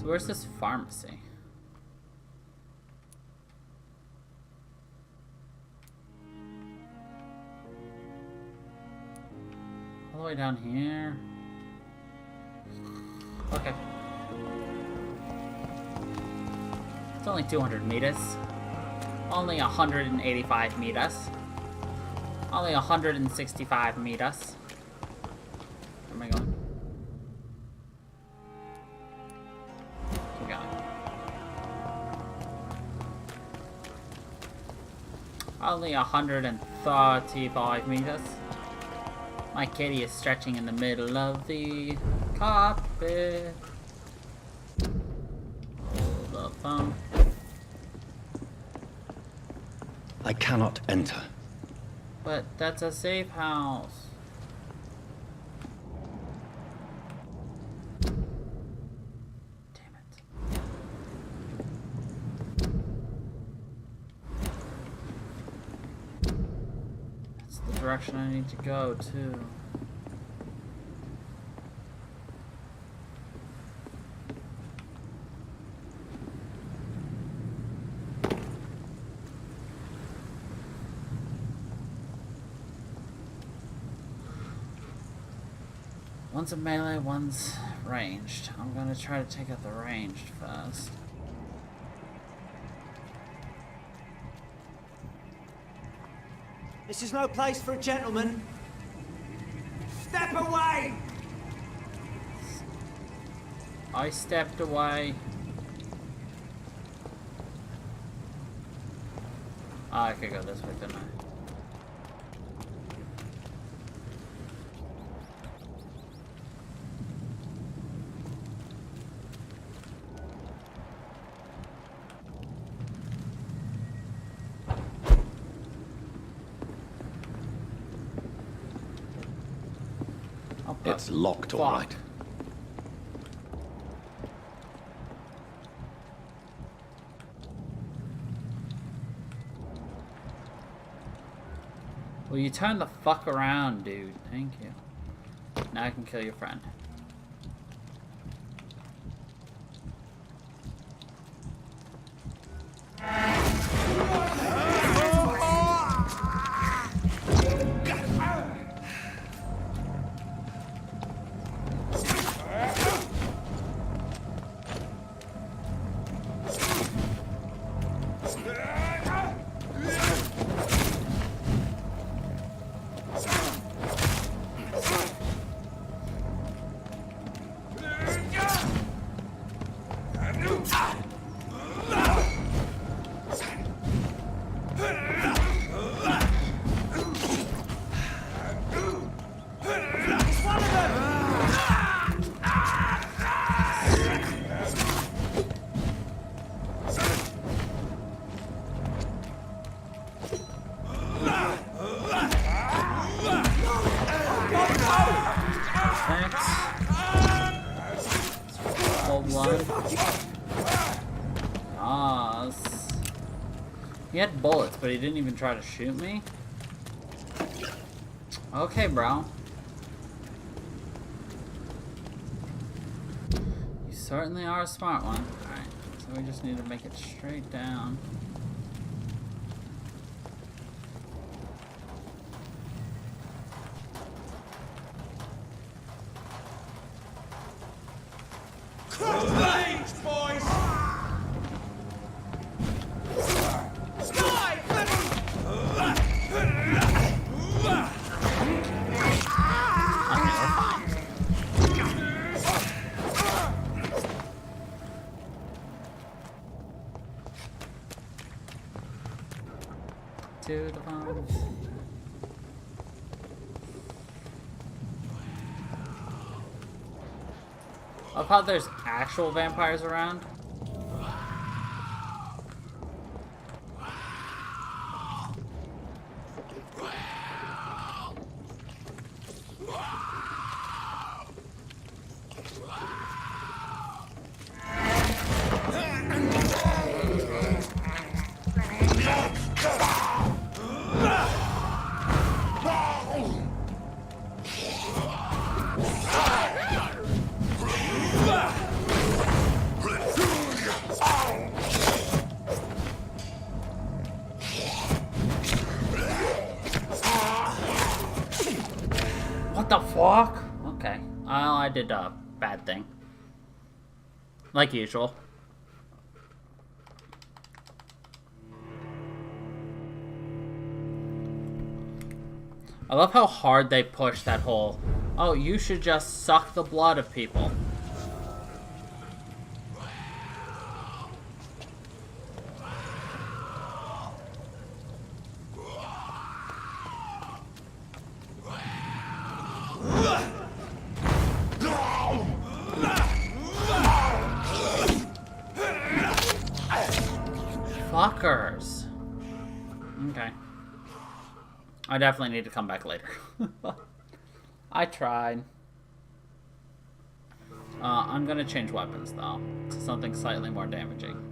So where's this pharmacy? All the way down here. Okay. It's only 200 meters. Only 185 meters. Only 165 meters. Where am I going? Keep going. Only 135 meters. My kitty is stretching in the middle of the carpet. Hold the phone. I cannot enter. But that's a safe house. Damn it. That's the direction I need to go to. One's a melee, one's ranged. I'm gonna try to take out the ranged first. This is no place for a gentleman. Step away! I stepped away. Oh, I could go this way, couldn't I? It's locked, all right. Will you turn the fuck around, dude? Thank you. Now I can kill your friend. He had bullets, but he didn't even try to shoot me. Okay, bro. You certainly are a smart one. Alright, so we just need to make it straight down. To the bombs. I thought there's actual vampires around. fuck? Okay. I did a bad thing. Like usual. I love how hard they push that whole, oh, you should just suck the blood of people. Fuckers. Okay. I definitely need to come back later. I tried. I'm gonna change weapons though to something slightly more damaging.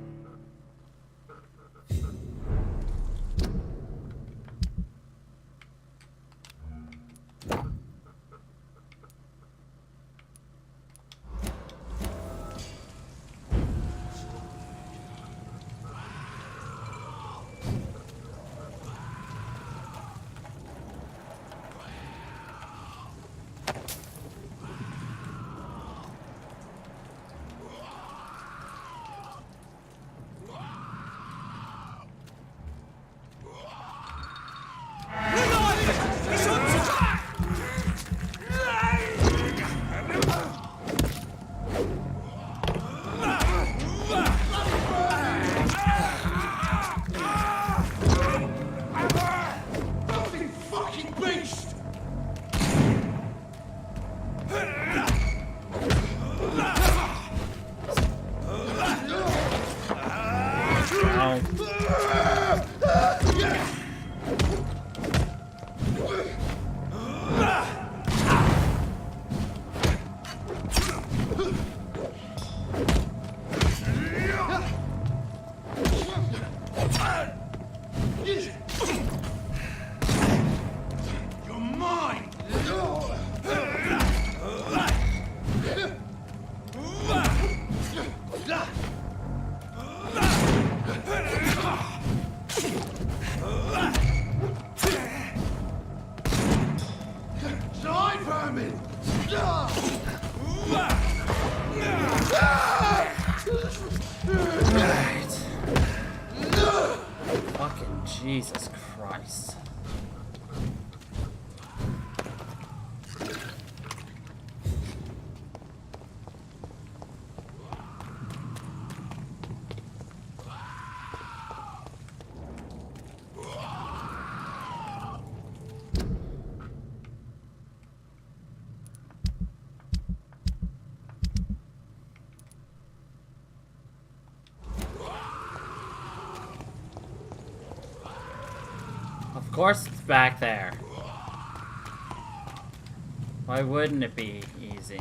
Jesus Christ. Of course it's back there. Why wouldn't it be easy?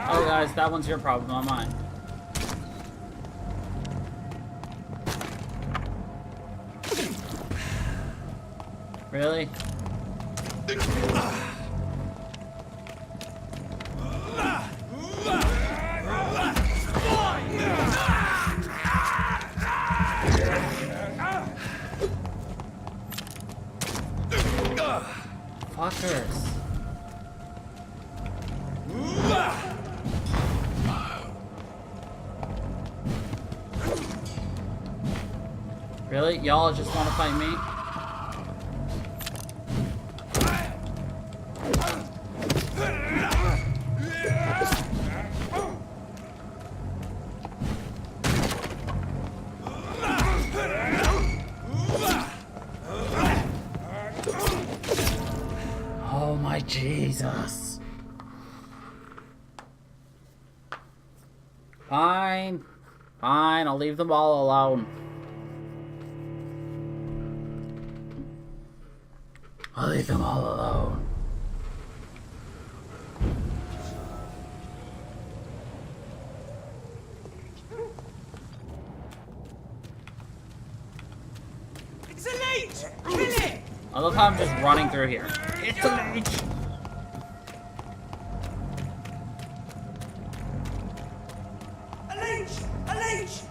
Oh guys, that one's your problem, not mine. Really? Fuckers. Really? Y'all just want to fight me? my Jesus. Fine. Fine, I'll leave them all alone. I'll leave them all alone. It's a leech! Kill it! I love how I'm just running through here. It's a leech! A leech! A leech!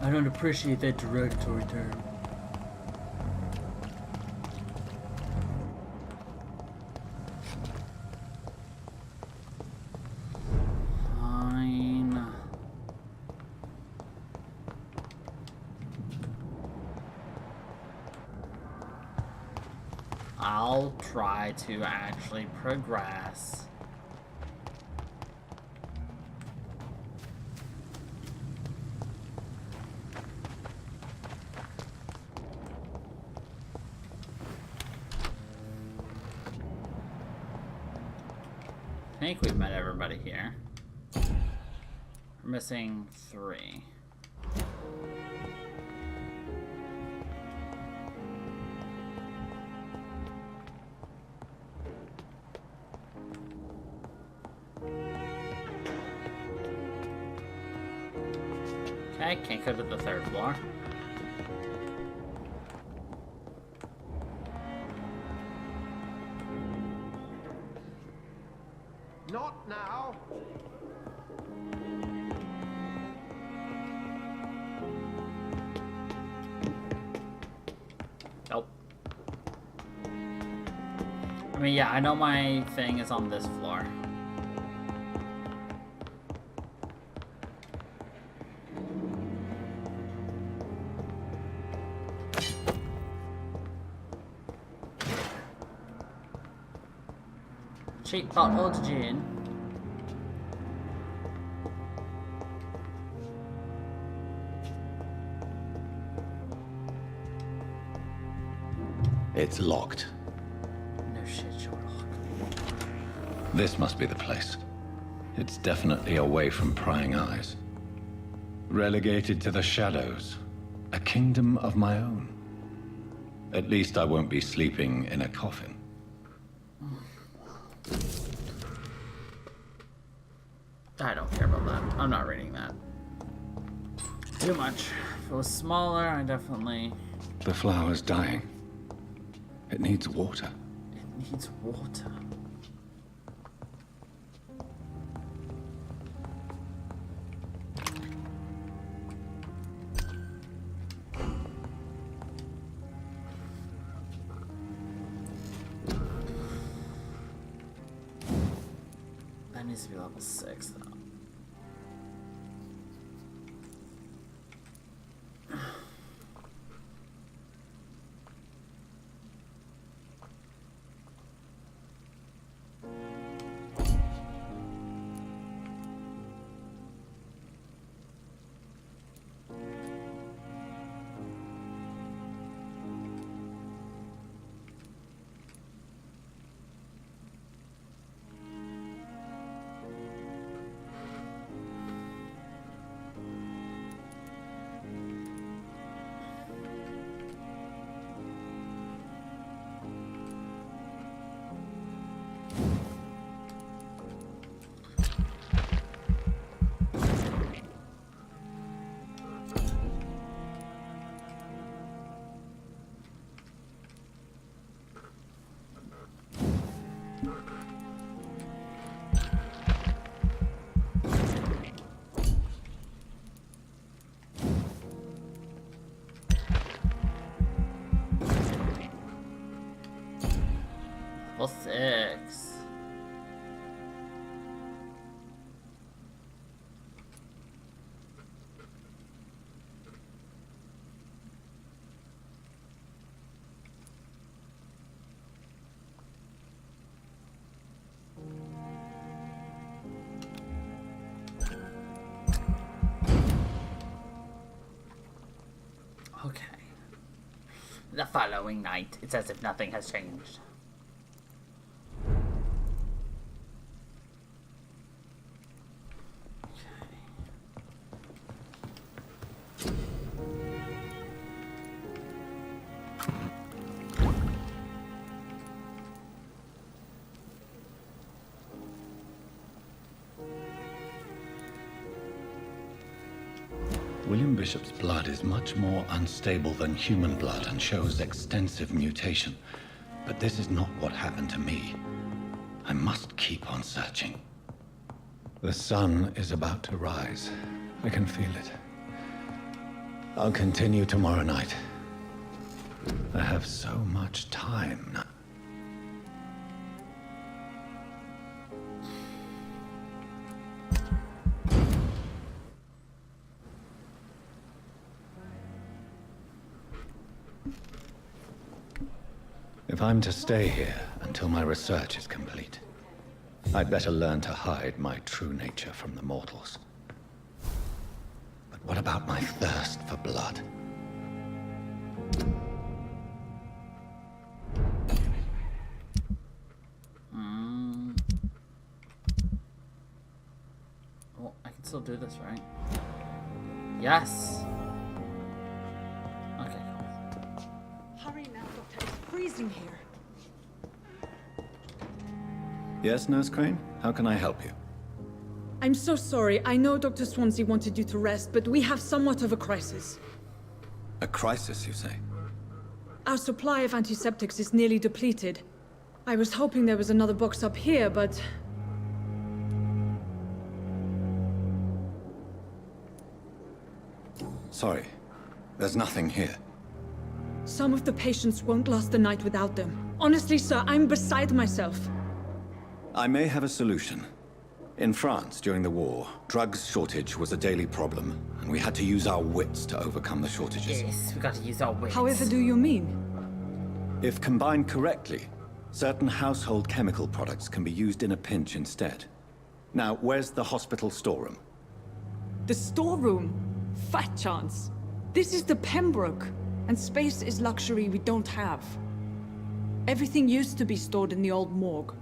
I don't appreciate that derogatory term. Fine. I'll try to actually progress. I think we've met everybody here. We're missing 3. Okay, can't go to the 3rd floor. Not now! Nope. I mean, yeah, I know my thing is on this floor. Cheap bottle of gin. It's locked. No shit, Sherlock. This must be the place. It's definitely away from prying eyes. Relegated to the shadows. A kingdom of my own. At least I won't be sleeping in a coffin. I don't care about that. I'm not reading that. Too much. If it was smaller, I definitely... The flower's dying. It needs water. It needs water. That needs to be level 6, though. The following night, it's as if nothing has changed. William Bishop's blood is much more unstable than human blood and shows extensive mutation. But this is not what happened to me. I must keep on searching. The sun is about to rise. I can feel it. I'll continue tomorrow night. I have so much time now. If I'm to stay here until my research is complete, I'd better learn to hide my true nature from the mortals. But what about my thirst for blood? Well, I can still do this, right? Yes! Okay, cool. Hurry now, Doctor. It's freezing here. Yes, Nurse Crane? How can I help you? I'm so sorry. I know Dr. Swansea wanted you to rest, but we have somewhat of a crisis. A crisis, you say? Our supply of antiseptics is nearly depleted. I was hoping there was another box up here, but... Sorry. There's nothing here. some of the patients won't last the night without them. Honestly, sir, I'm beside myself. I may have a solution. In France, during the war, drugs shortage was a daily problem, and we had to use our wits to overcome the shortages. Yes, we got to use our wits. However do you mean? If combined correctly, certain household chemical products can be used in a pinch instead. Now, where's the hospital storeroom? The storeroom? Fat chance. This is the Pembroke, and space is luxury we don't have. Everything used to be stored in the old morgue.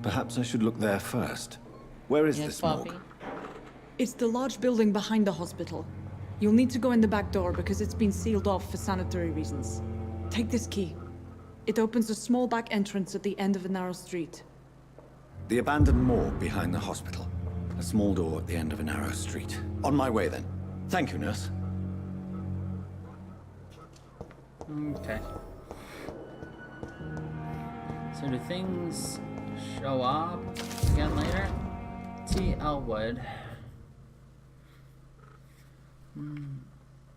Perhaps I should look there first. Where is Yes, this Bobby. morgue? It's the large building behind the hospital. You'll need to go in the back door because it's been sealed off for sanitary reasons. Take this key. It opens a small back entrance at the end of a narrow street. The abandoned morgue behind the hospital. A small door at the end of a narrow street. On my way then. Thank you, nurse. Okay. So do things show up again later? T. Elwood.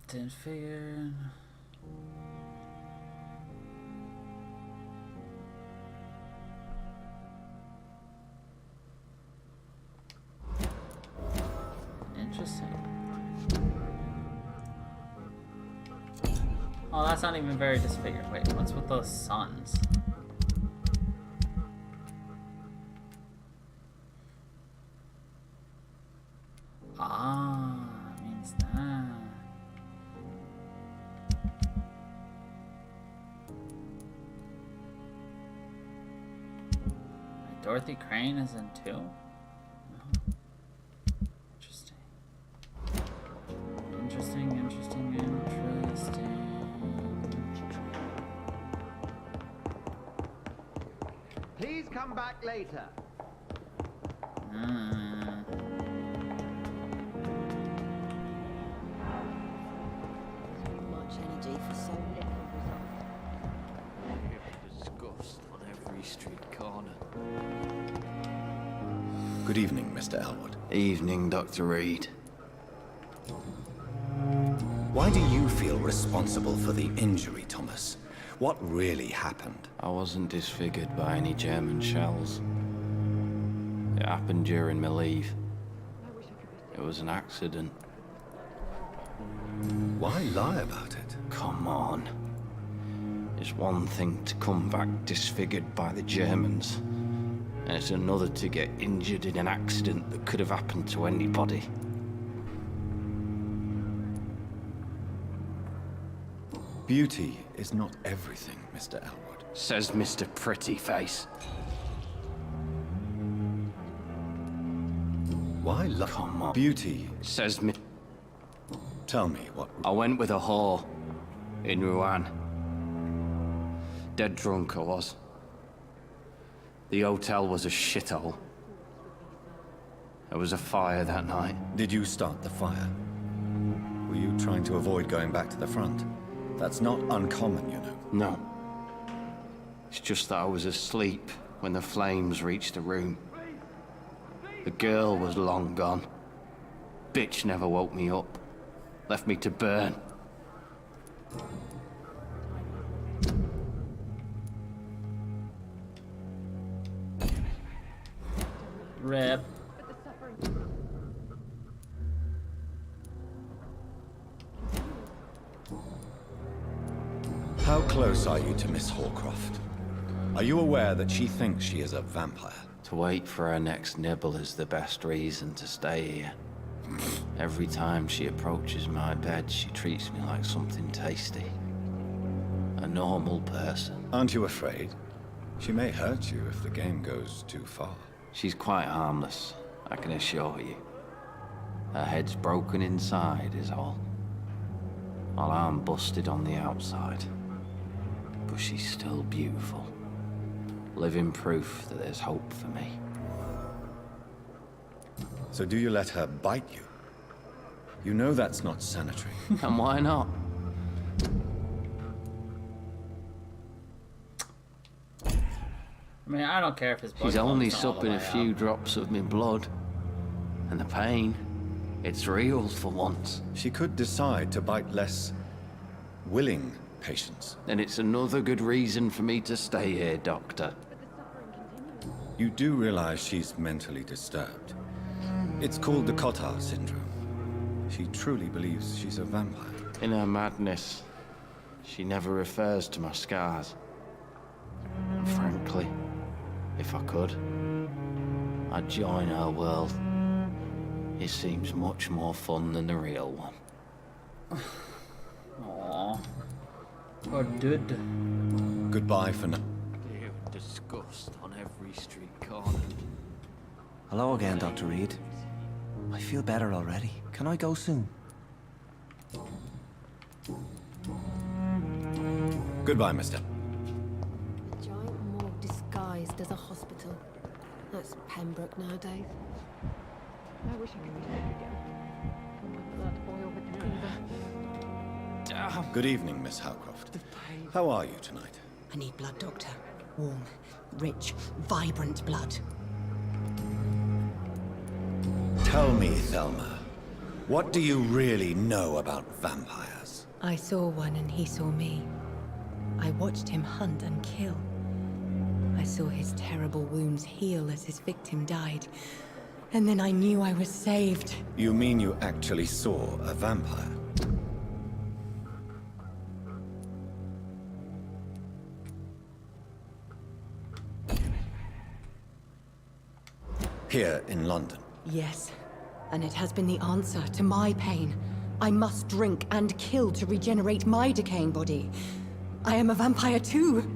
Didn't figure. Interesting. Oh, that's not even very disfigured. Wait, what's with those suns? Ah, means that. Dorothy Crane is in too? Interesting. Interesting. Please come back later. Much energy for so little Disgust on every street corner. Good evening, Mr. Elwood. Evening, Dr. Reed. Why do you feel responsible for the injury, Thomas? What really happened? I wasn't disfigured by any German shells. It happened during my leave. It was an accident. Why lie about it? Come on. It's one thing to come back disfigured by the Germans, and it's another to get injured in an accident that could have happened to anybody. Beauty is not everything, Mr. Elwood. Says Mr. Pretty Face. Why Come on. Beauty? Says me. Tell me what... I went with a whore in Rouen. Dead drunk I was. The hotel was a shithole. There was a fire that night. Did you start the fire? Were you trying to avoid going back to the front? That's not uncommon, you know. No. It's just that I was asleep when the flames reached the room. The girl was long gone. Bitch never woke me up. Left me to burn. Rip. How close are you to Miss Horcroft? Are you aware that she thinks she is a vampire? To wait for her next nibble is the best reason to stay here. Every time she approaches my bed, she treats me like something tasty. A normal person. Aren't you afraid? She may hurt you if the game goes too far. She's quite harmless, I can assure you. Her head's broken inside is all. While I'm busted on the outside. But she's still beautiful. Living proof that there's hope for me. So do you let her bite you? You know that's not sanitary. And why not? I mean, I don't care if his blood She's only flows all the supping a way few up. drops of my blood. And the pain, it's real for once. She could decide to bite less willing patients. And it's another good reason for me to stay here, Doctor. You do realize she's mentally disturbed. It's called the Cotard syndrome. She truly believes she's a vampire. In her madness, she never refers to my scars. And frankly, if I could, I'd join her world. It seems much more fun than the real one. Aww. Poor dude. Goodbye for now. Ew, disgust on every street corner. Hello again, Dr. Reed. I feel better already. Can I go soon? Goodbye, mister. A giant morgue disguised as a hospital. That's Pembroke nowadays. I wish I could talk again. Oh, my blood boil with the fever. Damn. Good evening, Miss Howcroft. How are you tonight? I need blood, Doctor. Warm, rich, vibrant blood. Tell me, Thelma, what do you really know about vampires? I saw one and he saw me. I watched him hunt and kill. I saw his terrible wounds heal as his victim died. And then I knew I was saved. You mean you actually saw a vampire? Here in London? Yes, and it has been the answer to my pain. I must drink and kill to regenerate my decaying body. I am a vampire too.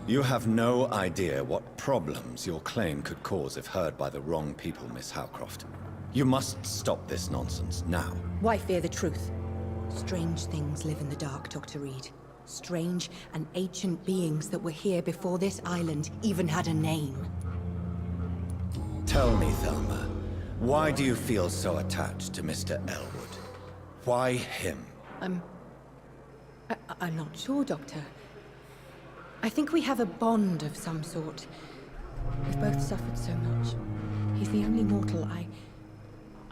You have no idea what problems your claim could cause if heard by the wrong people, Miss Howcroft. You must stop this nonsense now. Why fear the truth? Strange things live in the dark, Dr. Reed. Strange and ancient beings that were here before this island even had a name. Tell me, Thelma, why do you feel so attached to Mr. Elwood? Why him? I'm not sure, Doctor. I think we have a bond of some sort. We've both suffered so much. He's the only mortal I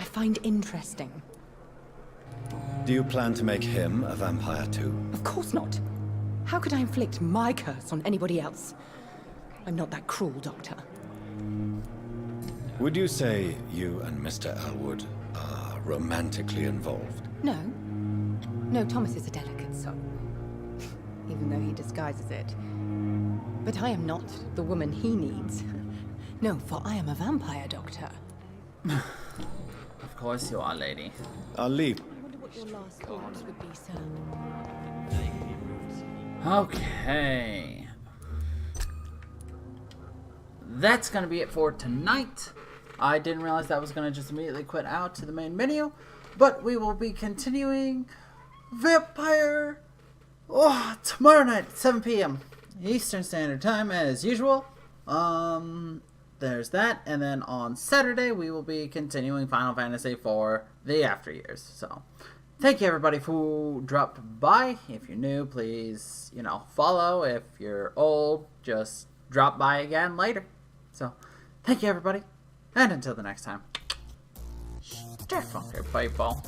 find interesting. Do you plan to make him a vampire too? Of course not. How could I inflict my curse on anybody else? I'm not that cruel, Doctor. Would you say you and Mr. Elwood are romantically involved? No. No, Thomas is a delicate soul. Even though he disguises it. But I am not the woman he needs. No, for I am a vampire, Doctor. Of course you are, lady. I'll leave. what your last thoughts would be, sir. Okay. That's going to be it for tonight. I didn't realize that was going to just immediately quit out to the main menu. But we will be continuing Vampyr tomorrow night at 7 p.m. Eastern Standard Time as usual. There's that. And then on Saturday we will be continuing Final Fantasy for the After Years. So thank you everybody who dropped by. If you're new, please, follow. If you're old, just drop by again later. So thank you everybody. And until the next time, stay funky, people.